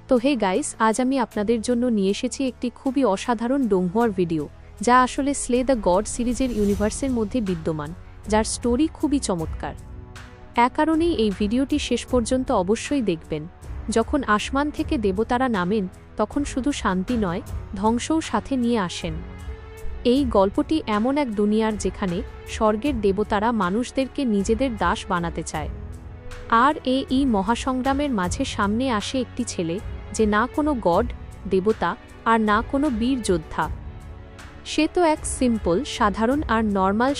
তো hey guys, আজ আমি আপনাদের জন্য নিয়ে এসেছি একটি খুবই অসাধারণ ডোংহুয়ার ভিডিও, যা আসলে স্লে দ্য গড সিরিজের ইউনিভার্সের মধ্যে বিদ্যমান, যার স্টোরি খুবই চমৎকার। কারণেই এই ভিডিওটি শেষ পর্যন্ত অবশ্যই দেখবেন। যখন আসমান থেকে দেবতারা নামেন, তখন শুধু শান্তি নয়, ধ্বংসও সাথে নিয়ে আসেন। এই গল্পটি এমন এক দুনিয়ার যেখানে স্বর্গের দেবতারা মানুষদেরকে নিজেদের দাস বানাতে চায়। আর এই মহাসংগ্রামের মাঝে সামনে আসে একটি ছেলে, যে না কোনো গড, দেবতা আর না কোনো বীর যোদ্ধা। সে তো এক সিম্পল, সাধারণ আর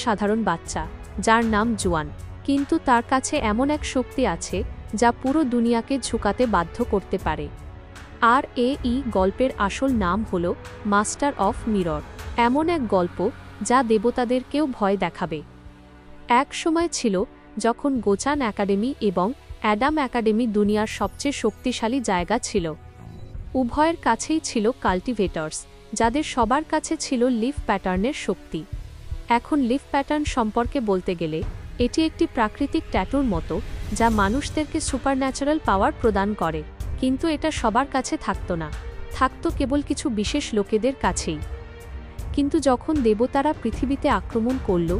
সাধারণ বাচ্চা, যার নাম জুয়ান। কিন্তু তার কাছে এমন এক শক্তি আছে যা পুরো দুনিয়াকে ঝুঁকাতে বাধ্য করতে পারে। আর এই গল্পের আসল নাম হল মাস্টার অফ মিরর। এমন এক গল্প যা দেবতাদেরকেও ভয় দেখাবে। এক সময় ছিল যখন গোচান একাডেমি এবং অ্যাডাম একাডেমি দুনিয়ার সবচেয়ে শক্তিশালী জায়গা ছিল। উভয়ের কাছেই ছিল কাল্টিভেটর্স, যাদের সবার কাছে ছিল লিফ প্যাটার্নের শক্তি। এখন লিফ প্যাটার্ন সম্পর্কে বলতে গেলে এটি একটি প্রাকৃতিক ট্যাটুর মতো, যা মানুষদেরকে সুপারন্যাচারাল পাওয়ার প্রদান করে। কিন্তু এটা সবার কাছে থাকত না, থাকত কেবল কিছু বিশেষ লোকেদের কাছেই। কিন্তু যখন দেবতারা পৃথিবীতে আক্রমণ করল,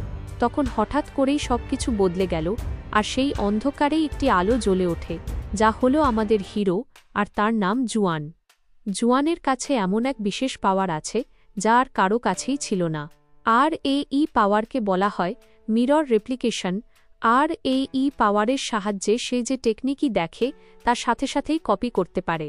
তখন হঠাৎ করেই সবকিছু বদলে গেল, আর সেই অন্ধকারেই একটি আলো জ্বলে ওঠে, যা হলো আমাদের হিরো, আর তার নাম জুয়ান। জুয়ানের কাছে এমন এক বিশেষ পাওয়ার আছে যা আর কারো কাছেই ছিল না। আর এই পাওয়ারকে বলা হয় মিরর রেপ্লিকেশন। আর এই পাওয়ারের সাহায্যে সে যে টেকনিকই দেখে, তার সাথে সাথেই কপি করতে পারে।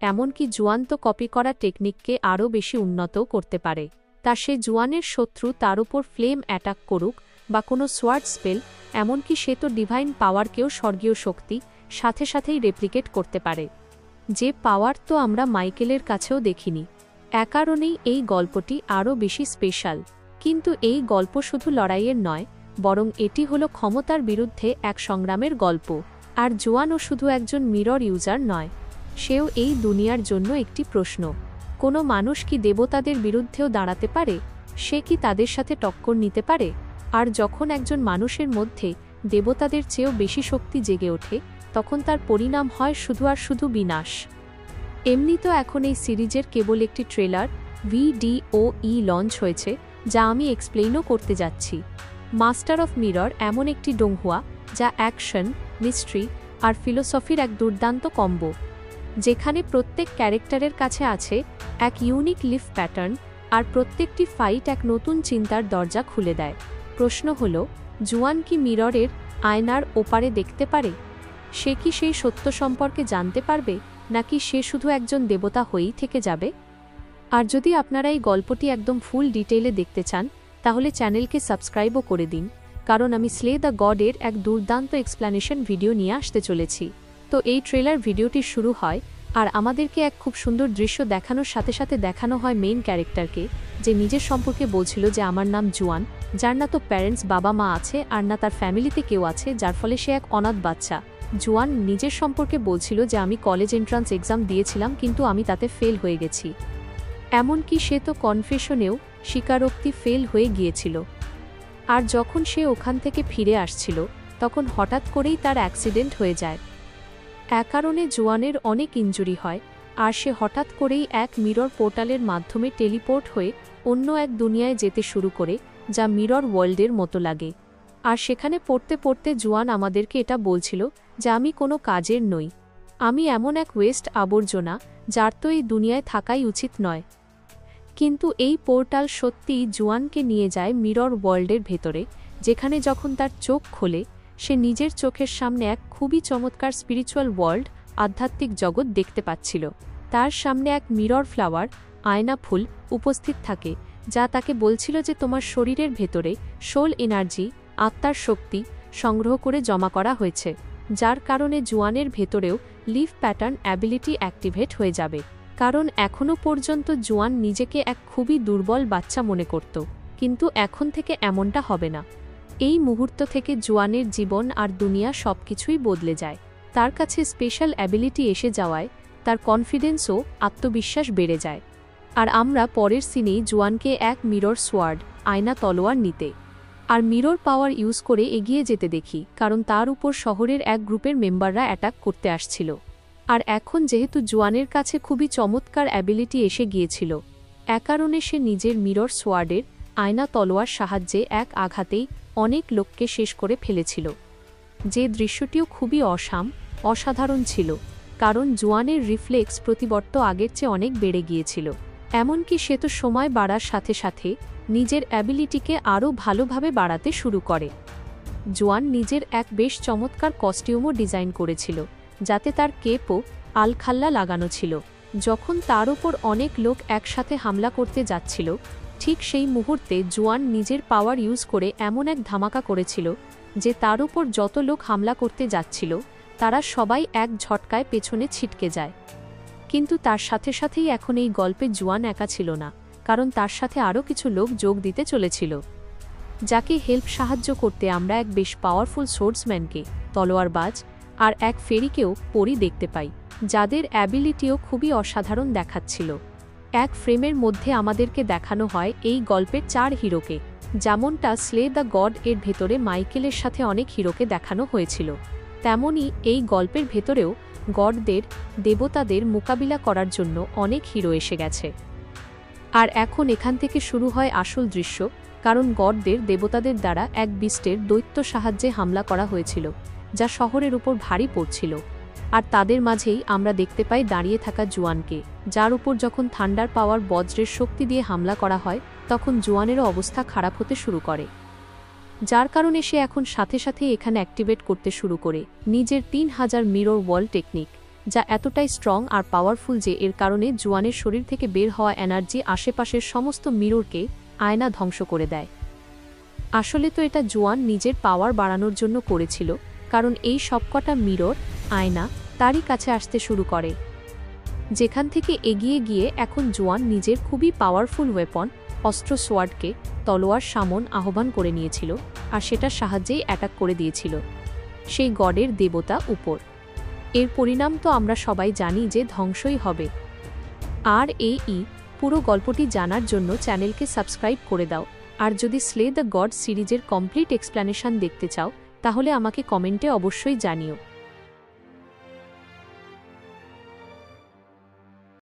এমনকি জুয়ান তো কপি করা টেকনিককে আরও বেশি উন্নত করতে পারে। তা সে জুয়ানের শত্রু তার উপর ফ্লেম অ্যাটাক করুক বা কোনো সোয়ার্ড স্পেল, এমনকি সে তো ডিভাইন পাওয়ারকেও স্বর্গীয় শক্তি সাথে সাথেই রেপ্লিকেট করতে পারে, যে পাওয়ার তো আমরা মাইকেলের কাছেও দেখিনি। কারণেই এই গল্পটি আরও বেশি স্পেশাল। কিন্তু এই গল্প শুধু লড়াইয়ের নয়, বরং এটি হলো ক্ষমতার বিরুদ্ধে এক সংগ্রামের গল্প। আর জুয়ানও শুধু একজন মিরর ইউজার নয়, সেও এই দুনিয়ার জন্য একটি প্রশ্ন। কোনো মানুষ কি দেবতাদের বিরুদ্ধেও দাঁড়াতে পারে? সে কি তাদের সাথে টক্কর নিতে পারে? আর যখন একজন মানুষের মধ্যে দেবতাদের চেয়েও বেশি শক্তি জেগে ওঠে, তখন তার পরিণাম হয় শুধু আর শুধু বিনাশ। এমনি তো এখন এই সিরিজের কেবল একটি ট্রেলার ভিডিও লঞ্চ হয়েছে, যা আমি এক্সপ্লেইনও করতে যাচ্ছি। মাস্টার অফ মিরর এমন একটি ডোংহুয়া যা অ্যাকশন, মিস্ট্রি আর ফিলোসফির এক দুর্দান্ত কম্বো, যেখানে প্রত্যেক ক্যারেক্টারের কাছে আছে এক ইউনিক লিফ প্যাটার্ন, আর প্রত্যেকটি ফাইট এক নতুন চিন্তার দরজা খুলে দেয়। প্রশ্ন হল, জুয়ান কি মিররের আয়নার ওপারে দেখতে পারে? সে কি সেই সত্য সম্পর্কে জানতে পারবে, নাকি সে শুধু একজন দেবতা হয়েই থেকে যাবে? আর যদি আপনারা এই গল্পটি একদম ফুল ডিটেইলে দেখতে চান, তাহলে চ্যানেলকে সাবস্ক্রাইবও করে দিন, কারণ আমি স্লে দ্য গডের এক দুর্দান্ত এক্সপ্লানেশন ভিডিও নিয়ে আসতে চলেছি। তো এই ট্রেলার ভিডিওটি শুরু হয়, আর আমাদেরকে এক খুব সুন্দর দৃশ্য দেখানোর সাথে সাথে দেখানো হয় মেইন ক্যারেক্টারকে, যে নিজের সম্পর্কে বলছিল যে আমার নাম জুয়ান, যার না তো প্যারেন্টস বাবা মা আছে আর না তার ফ্যামিলিতে কেউ আছে, যার ফলে সে এক অনাথ বাচ্চা। জুয়ান নিজের সম্পর্কে বলছিল যে আমি কলেজ এন্ট্রান্স এক্সাম দিয়েছিলাম, কিন্তু আমি তাতে ফেল হয়ে গেছি। এমনকি সে তো কনফেশনেও স্বীকারোক্তি ফেল হয়ে গিয়েছিল। আর যখন সে ওখান থেকে ফিরে আসছিল, তখন হঠাৎ করেই তার অ্যাক্সিডেন্ট হয়ে যায়। কারণে জুয়ানের অনেক ইনজুরি হয়, আর সে হঠাৎ করেই এক মিরর পোর্টালের মাধ্যমে টেলিপোর্ট হয়ে অন্য এক দুনিয়ায় যেতে শুরু করে, যা মিরর ওয়ার্ল্ডের মতো লাগে। আর সেখানে পড়তে পড়তে জুয়ান আমাদেরকে এটা বলছিল যে আমি কোনো কাজের নই, আমি এমন এক ওয়েস্ট আবর্জনা, যার তো এই দুনিয়ায় থাকাই উচিত নয়। কিন্তু এই পোর্টাল সত্যিই জুয়ানকে নিয়ে যায় মিরর ওয়ার্ল্ডের ভেতরে, যেখানে যখন তার চোখ খোলে, সে নিজের চোখের সামনে এক খুবই চমৎকার স্পিরিচুয়াল ওয়ার্ল্ড, আধ্যাত্মিক জগৎ দেখতে পাচ্ছিল। তার সামনে এক মিরর ফ্লাওয়ার, আয়না ফুল উপস্থিত থাকে, যা তাকে বলছিল যে তোমার শরীরের ভেতরে সোল এনার্জি, আত্মার শক্তি সংগ্রহ করে জমা করা হয়েছে, যার কারণে জুয়ানের ভেতরেও লিফ প্যাটার্ন অ্যাবিলিটি অ্যাক্টিভেট হয়ে যাবে। কারণ এখনও পর্যন্ত জুয়ান নিজেকে এক খুবই দুর্বল বাচ্চা মনে করত, কিন্তু এখন থেকে এমনটা হবে না। এই মুহূর্ত থেকে জুয়ানের জীবন আর দুনিয়া সবকিছুই বদলে যায়। তার কাছে স্পেশাল অ্যাবিলিটি এসে যাওয়ায় তার কনফিডেন্সও, আত্মবিশ্বাস বেড়ে যায়। আর আমরা পরের সিনেই জুয়ানকে এক মিরর সোয়ার্ড, আয়না তলোয়ার নিতে আর মিরর পাওয়ার ইউজ করে এগিয়ে যেতে দেখি, কারণ তার উপর শহরের এক গ্রুপের মেম্বাররা অ্যাটাক করতে আসছিল। আর এখন যেহেতু জুয়ানের কাছে খুবই চমৎকার অ্যাবিলিটি এসে গিয়েছিল, কারণে সে নিজের মিরর সোয়ার্ডের আয়না তলোয়ার সাহায্যে এক আঘাতেই অনেক লোককে শেষ করে ফেলেছিল। যে দৃশ্যটিও খুবই অসাধারণ ছিল, কারণ জুয়ানের রিফ্লেক্স প্রতিবর্ত আগের চেয়ে অনেক বেড়ে গিয়েছিল। এমনকি সে তো সময় বাড়ার সাথে সাথে নিজের অ্যাবিলিটিকে আরও ভালোভাবে বাড়াতে শুরু করে। জুয়ান নিজের এক বেশ চমৎকার কস্টিউমও ডিজাইন করেছিল, যাতে তার কেপও আলখাল্লা লাগানো ছিল। যখন তার ওপর অনেক লোক একসাথে হামলা করতে যাচ্ছিল, ঠিক সেই মুহূর্তে জুয়ান নিজের পাওয়ার ইউজ করে এমন এক ধামাকা করেছিল যে তার ওপর যত লোক হামলা করতে যাচ্ছিল তারা সবাই এক ঝটকায় পেছনে ছিটকে যায়। কিন্তু তার সাথে সাথেই এখন এই গল্পে জুয়ান একা ছিল না, কারণ তার সাথে আরও কিছু লোক যোগ দিতে চলেছিল, যাকে সাহায্য করতে আমরা এক বেশ পাওয়ারফুল সোর্সম্যানকে, তলোয়ারবাজ, আর এক ফেরিকেও দেখতে পাই, যাদের অ্যাবিলিটিও খুবই অসাধারণ দেখাচ্ছিল। এক ফ্রেমের মধ্যে আমাদেরকে দেখানো হয় এই গল্পের 4 হিরোকে, যেমনটা স্লে দ্য গড এর ভেতরে মাইকেলের সাথে অনেক হিরোকে দেখানো হয়েছিল, তেমনই এই গল্পের ভেতরেও গডদের, দেবতাদের মোকাবিলা করার জন্য অনেক হিরো এসে গেছে। আর এখন এখান থেকে শুরু হয় আসল দৃশ্য, কারণ গডদের, দেবতাদের দ্বারা এক বিস্টের দৈত্য সাহায্যে হামলা করা হয়েছিল, যা শহরের উপর ভারী পড়ছিল। আর তাদের মাঝেই আমরা দেখতে পাই দাঁড়িয়ে থাকা জুয়ানকে, যার উপর যখন থান্ডার পাওয়ার বজ্রের শক্তি দিয়ে হামলা করা হয় তখন জুয়ানেরও অবস্থা খারাপ হতে শুরু করে, যার কারণে সে এখন সাথে সাথে এখানে অ্যাক্টিভেট করতে শুরু করে নিজের 3000 মিরর ওয়াল টেকনিক, যা এতটাই স্ট্রং আর পাওয়ারফুল যে এর কারণে জুয়ানের শরীর থেকে বের হওয়া এনার্জি আশেপাশের সমস্ত মিররকে আয়না ধ্বংস করে দেয়। আসলে তো এটা জুয়ান নিজের পাওয়ার বাড়ানোর জন্য করেছিল, কারণ এই সবকটা মিরর, আয়না তারই কাছে আসতে শুরু করে, যেখান থেকে এগিয়ে গিয়ে এখন জুয়ান নিজের খুবই পাওয়ারফুল ওয়েপন, অস্ত্র সোয়ার্ডকে, তলোয়ার সামন আহ্বান করে নিয়েছিল, আর সেটার সাহায্যেই অ্যাটাক করে দিয়েছিল সেই গডের দেবতা উপর। এর পরিণাম তো আমরা সবাই জানি যে ধ্বংসই হবে। আর পুরো গল্পটি জানার জন্য চ্যানেলকে সাবস্ক্রাইব করে দাও, আর যদি স্লে দ্য গড সিরিজের কমপ্লিট এক্সপ্লেনেশন দেখতে চাও তাহলে আমাকে কমেন্টে অবশ্যই জানিও।